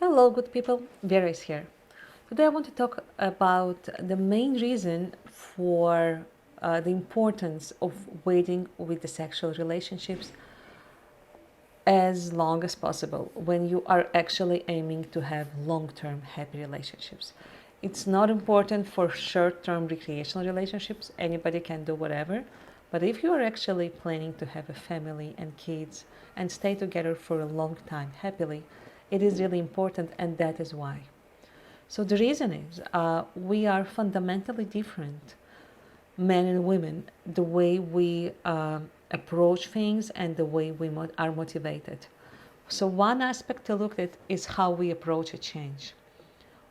Hello, good people. Vera is here. Today, I want to talk about the main reason for the importance of waiting with the sexual relationships as long as possible when you are actually aiming to have long term happy relationships. It's not important for short term recreational relationships, anybody can do whatever. But if you are actually planning to have a family and kids and stay together for a long time happily, it is really important, and that is why. So the reason is we are fundamentally different, men and women, the way we approach things and the way we are motivated. So one aspect to look at is how we approach a change.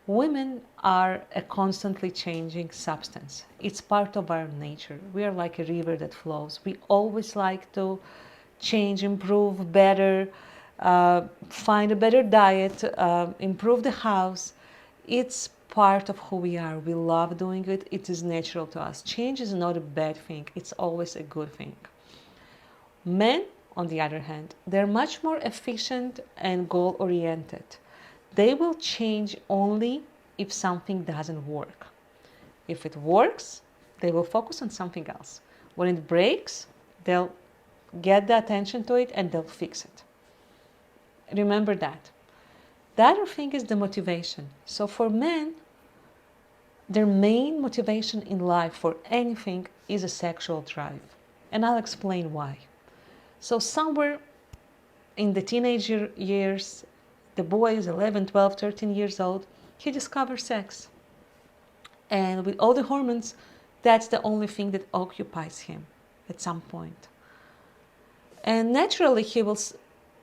Women are a constantly changing substance. It's part of our nature. We are like a river that flows. We always like to change, improve, better, find a better diet, improve the house. It's part of who we are. We love doing it. It is natural to us. Change is not a bad thing. It's always a good thing. Men, on the other hand, they're much more efficient and goal-oriented. They will change only if something doesn't work. If it works, they will focus on something else. When it breaks, they'll get the attention to it and they'll fix it. Remember that. The other thing is the motivation. So for men, their main motivation in life for anything is a sexual drive. And I'll explain why. So somewhere in the teenager years, the boy is 11, 12, 13 years old, he discovers sex. And with all the hormones, that's the only thing that occupies him at some point. And naturally, he will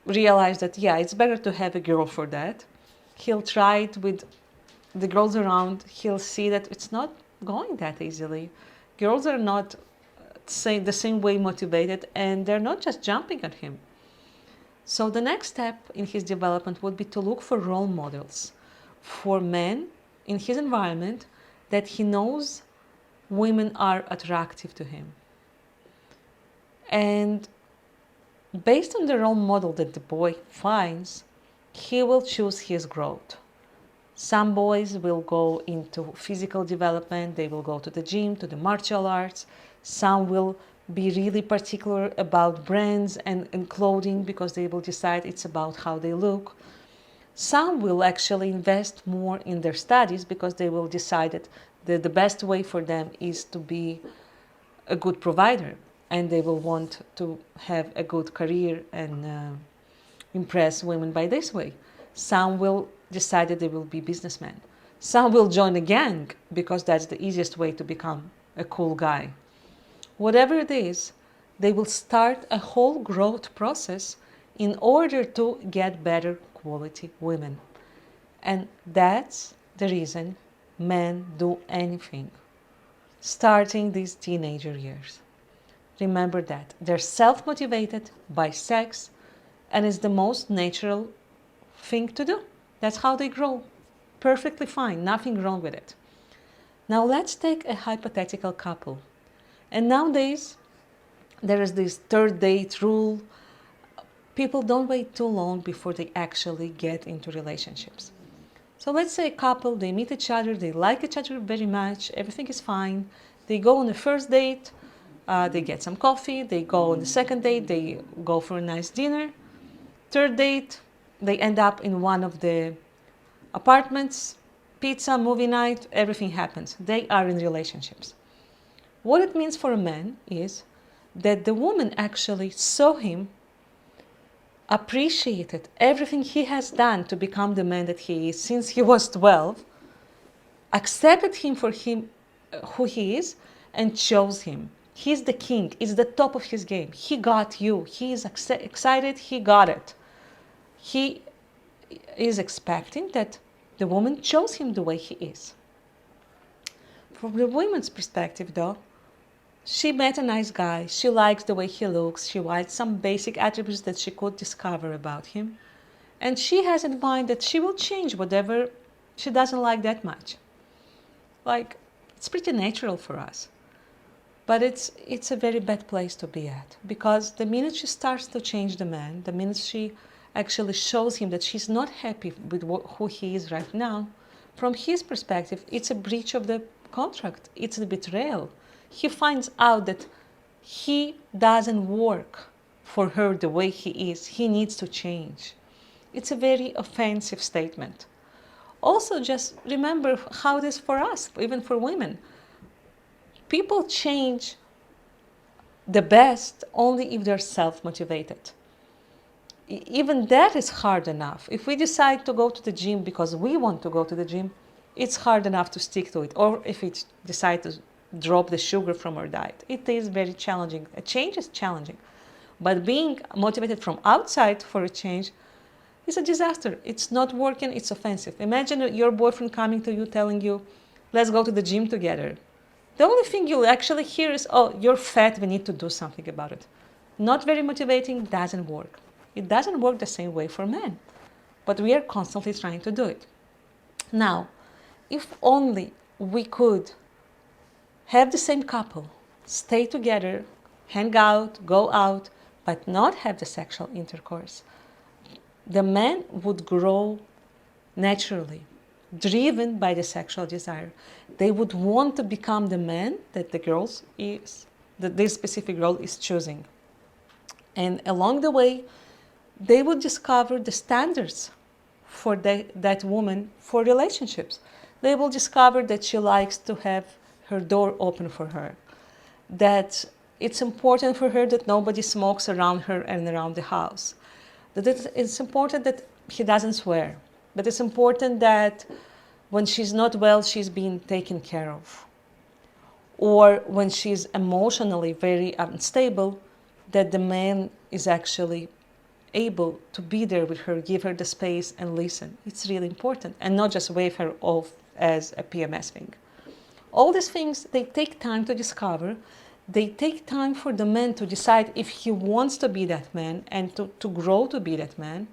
realize that, yeah, it's better to have a girl for that. He'll try it with the girls around. He'll see that it's not going that easily. Girls are not the same way motivated, and they're not just jumping at him. So the next step in his development would be to look for role models for men in his environment that he knows women are attractive to him. And based on the role model that the boy finds, he will choose his growth. Some boys will go into physical development, they will go to the gym, to the martial arts. Some will be really particular about brands and clothing because they will decide it's about how they look. Some will actually invest more in their studies because they will decide that the best way for them is to be a good provider, and they will want to have a good career and impress women by this way. Some will decide that they will be businessmen. Some will join a gang because that's the easiest way to become a cool guy. Whatever it is, they will start a whole growth process in order to get better quality women. And that's the reason men do anything, starting these teenager years. Remember that. They're self-motivated by sex, and it's the most natural thing to do. That's how they grow. Perfectly fine, nothing wrong with it. Now let's take a hypothetical couple. And nowadays, there is this third date rule. People don't wait too long before they actually get into relationships. So let's say a couple, they meet each other, they like each other very much, everything is fine. They go on the first date, they get some coffee, they go on the second date, they go for a nice dinner. Third date, they end up in one of the apartments, pizza, movie night, everything happens. They are in relationships. What it means for a man is that the woman actually saw him, appreciated everything he has done to become the man that he is since he was 12, accepted him for him who he is, and chose him. He's the king. It's the top of his game. He got you. He is excited. He got it. He is expecting that the woman chose him the way he is. From the woman's perspective, though, she met a nice guy. She likes the way he looks. She likes some basic attributes that she could discover about him. And she has in mind that she will change whatever she doesn't like that much. Like, it's pretty natural for us. But it's a very bad place to be at. Because the minute she starts to change the man, the minute she actually shows him that she's not happy with who he is right now, from his perspective, it's a breach of the contract. It's a betrayal. He finds out that he doesn't work for her the way he is. He needs to change. It's a very offensive statement. Also, just remember how it is for us, even for women. People change the best only if they're self-motivated. Even that is hard enough. If we decide to go to the gym because we want to go to the gym, it's hard enough to stick to it. Or if we decide to drop the sugar from our diet, it is very challenging. A change is challenging. But being motivated from outside for a change is a disaster. It's not working, it's offensive. Imagine your boyfriend coming to you telling you, let's go to the gym together. The only thing you'll actually hear is, oh, you're fat, we need to do something about it. Not very motivating, doesn't work. It doesn't work the same way for men, but we are constantly trying to do it. Now, if only we could have the same couple, stay together, hang out, go out, but not have the sexual intercourse, the man would grow naturally, driven by the sexual desire. They would want to become the man that that this specific girl is choosing. And along the way, they would discover the standards for that woman for relationships. They will discover that she likes to have her door open for her, that it's important for her that nobody smokes around her and around the house, that it's important that he doesn't swear, that it's important that when she's not well, she's being taken care of, or when she's emotionally very unstable, that the man is actually able to be there with her, give her the space and listen. It's really important, and not just wave her off as a PMS thing. All these things, they take time to discover. They take time for the man to decide if he wants to be that man and to grow to be that man.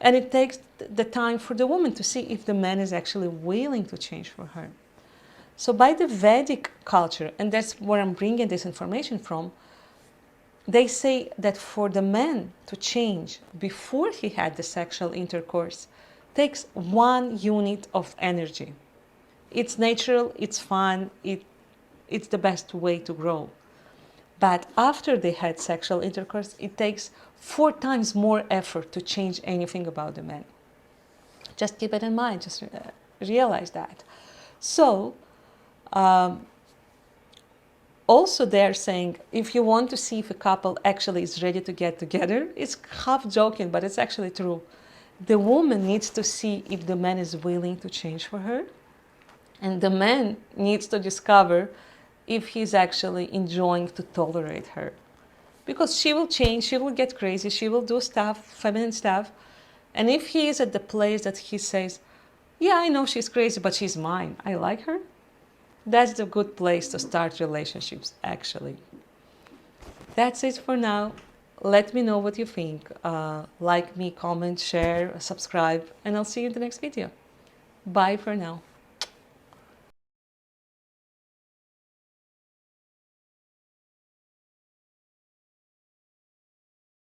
And it takes the time for the woman to see if the man is actually willing to change for her. So by the Vedic culture, and that's where I'm bringing this information from, they say that for the man to change before he had the sexual intercourse takes 1 unit of energy. It's natural, it's fun, it's the best way to grow. But after they had sexual intercourse, it takes 4 times more effort to change anything about the man. Just keep it in mind, just realize that. So, also they're saying, if you want to see if a couple actually is ready to get together, it's half joking, but it's actually true. The woman needs to see if the man is willing to change for her, and the man needs to discover if he's actually enjoying to tolerate her. Because she will change, she will get crazy, she will do stuff, feminine stuff, and if he is at the place that he says, yeah, I know she's crazy, but she's mine, I like her, that's the good place to start relationships, actually. That's it for now. Let me know what you think. Like me, comment, share, subscribe, and I'll see you in the next video. Bye for now.